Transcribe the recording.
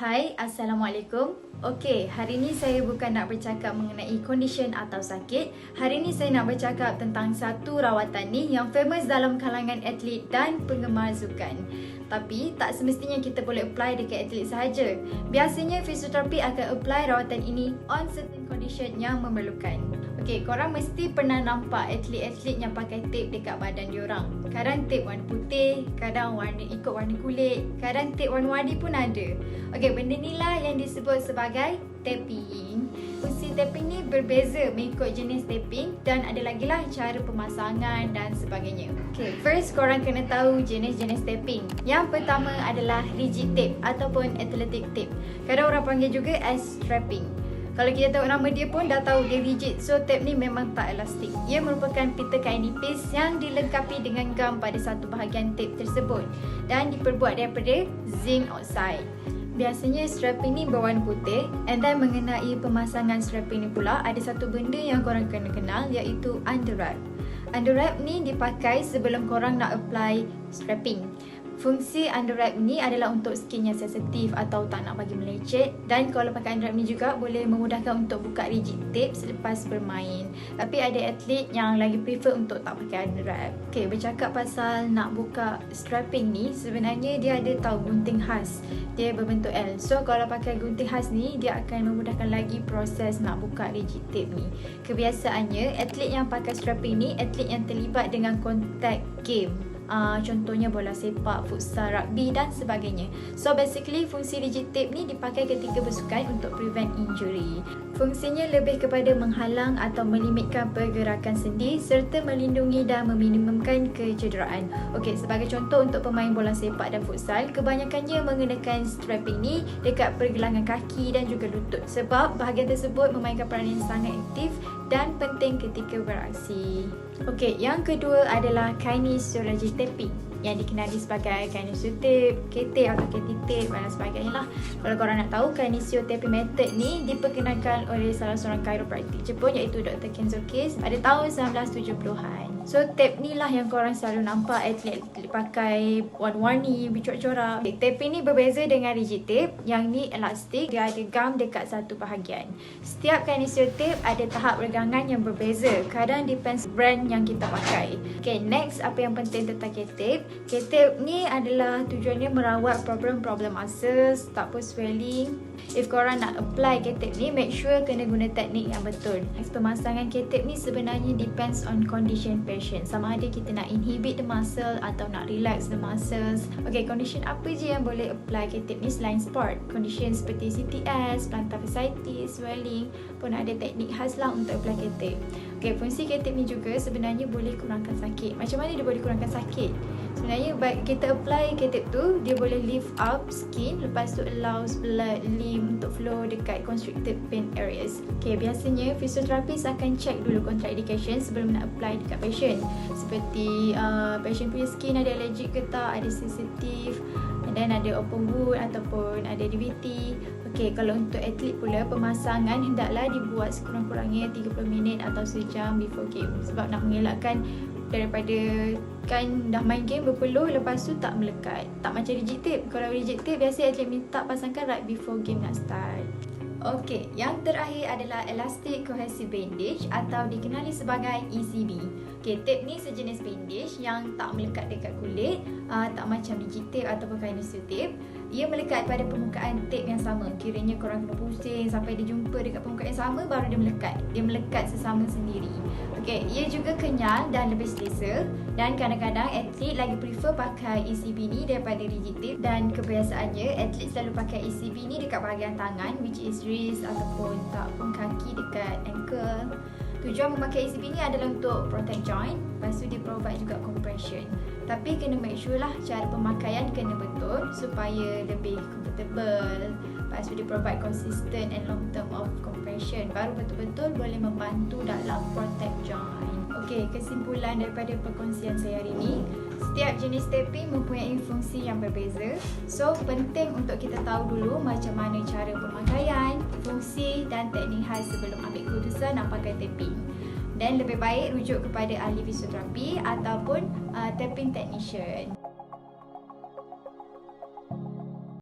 Hai, Assalamualaikum. Okey, hari ni saya bukan nak bercakap mengenai condition atau sakit. Hari ni saya nak bercakap tentang satu rawatan ni yang famous dalam kalangan atlet dan penggemar sukan. Tapi tak semestinya kita boleh apply dekat atlet sahaja. Biasanya fisioterapi akan apply rawatan ini on certain condition yang memerlukan. Okey, korang mesti pernah nampak atlet-atlet yang pakai tape dekat badan diorang. Kadang tape warna putih, kadang ikut warna kulit, kadang tape warna-warni pun ada. Okey, benda ni lah yang disebut sebagai taping. Fungsi taping ni berbeza mengikut jenis taping dan ada lagi lah cara pemasangan dan sebagainya. Okey, first korang kena tahu jenis-jenis taping. Yang pertama adalah rigid tape ataupun athletic tape. Kadang orang panggil juga as strapping. Kalau kita tahu nama dia pun dah tahu dia rigid. So tape ni memang tak elastik. Ia merupakan pita kain nipis yang dilengkapi dengan gam pada satu bahagian tape tersebut dan diperbuat daripada zinc oxide. Biasanya strapping ni berwarna putih. And then mengenai pemasangan strapping ni pula, ada satu benda yang korang kena kenal, iaitu underwrap. Underwrap ni dipakai sebelum korang nak apply strapping. Fungsi underwrap ni adalah untuk skin yang sensitif atau tak nak bagi melecet. Dan kalau pakai underwrap ni juga boleh memudahkan untuk buka rigid tape selepas bermain. Tapi ada atlet yang lagi prefer untuk tak pakai underwrap. Okay, bercakap pasal nak buka strapping ni, sebenarnya dia ada tahu gunting khas. Dia berbentuk L. So kalau pakai gunting khas ni, dia akan memudahkan lagi proses nak buka rigid tape ni. Kebiasaannya, atlet yang pakai strapping ni, atlet yang terlibat dengan contact game. Contohnya bola sepak, futsal, rugby dan sebagainya. So basically fungsi rigid tape ni dipakai ketika bersukan untuk prevent injury. Fungsinya lebih kepada menghalang atau melimitkan pergerakan sendi serta melindungi dan meminimumkan kecederaan. Okey, sebagai contoh untuk pemain bola sepak dan futsal, kebanyakannya mengenakan strapping ni dekat pergelangan kaki dan juga lutut sebab bahagian tersebut memainkan peranan yang sangat aktif dan penting ketika beraksi. Okey, yang kedua adalah kinesiology taping yang dikenali sebagai kinesio tape, K-tape atau KT tape dan sebagainya lah. Kalau korang nak tahu, kinesio taping method ni diperkenalkan oleh salah seorang chiropractic Jepun iaitu Dr. Kenzo Case pada tahun 1970-an. So tape ni lah yang korang selalu nampak atlet pakai warna-warni, bercorak-corak. Taping ni berbeza dengan rigid tape. Yang ni elastik, dia ada gam dekat satu bahagian. Setiap kinesio tape ada tahap regangan yang berbeza. Kadang depends brand yang kita pakai. Okay, next apa yang penting tentang K-tape. K-tape ni adalah tujuannya merawat problem-problem muscles, tak pun swelling. If korang nak apply K-tape ni, make sure kena guna teknik yang betul. Next, pemasangan K-tape ni sebenarnya depends on condition patient. Sama ada kita nak inhibit the muscle atau nak relax the muscles. Okay, condition apa je yang boleh apply K-tape ni selain sport? Condition seperti CTS, plantar fasciitis, swelling pun ada teknik khas lah untuk apply K-tape. Okay, fungsi K-tape ni juga sebenarnya boleh kurangkan sakit. Macam mana dia boleh kurangkan sakit? Sebenarnya kita apply K-tape tu, dia boleh lift up skin, lepas tu allows blood, lymph untuk flow dekat constricted pain areas. Okay, biasanya fisioterapis akan check dulu contraindication sebelum nak apply dekat patient. Seperti patient punya skin ada allergic ke tak, ada sensitif, and then ada open wound ataupun ada DVT. Okay, kalau untuk atlet pula, pemasangan hendaklah dibuat sekurang-kurangnya 30 minit atau sejam before game. Sebab nak mengelakkan daripada kan dah main game berpeluh lepas tu tak melekat. Tak macam rigid tape. Kalau rigid tape biasa atlet minta pasangkan right before game nak start. Okey, yang terakhir adalah elastic cohesive bandage atau dikenali sebagai ECB. Okey, tape ni sejenis bandage yang tak melekat dekat kulit, tak macam rigid tape ataupun kinesio tape. Ia melekat pada permukaan tape yang sama. Kiranya korang kena pusing sampai dia jumpa dekat permukaan yang sama, baru dia melekat. Dia melekat sesama sendiri. Okey, ia juga kenyal dan lebih selesa. Dan kadang-kadang atlet lagi prefer pakai ECB ni daripada rigid tape. Dan kebiasaannya atlet selalu pakai ECB ni dekat bahagian tangan, which is wrist ataupun tak pun kaki dekat ankle. Tujuan memakai ECB ni adalah untuk protect joint. Lepas tu dia provide juga compression. Tapi kena make sure lah cara pemakaian kena betul supaya lebih comfortable. Lepas tu dia provide consistent and long term of compression. Baru betul-betul boleh membantu dalam protect joint. Okey, kesimpulan daripada perkongsian saya hari ini, setiap jenis taping mempunyai fungsi yang berbeza. So, penting untuk kita tahu dulu macam mana cara pemakaian, fungsi dan teknik khas sebelum ambil keputusan nak pakai taping. Dan lebih baik rujuk kepada ahli fisioterapi ataupun taping technician.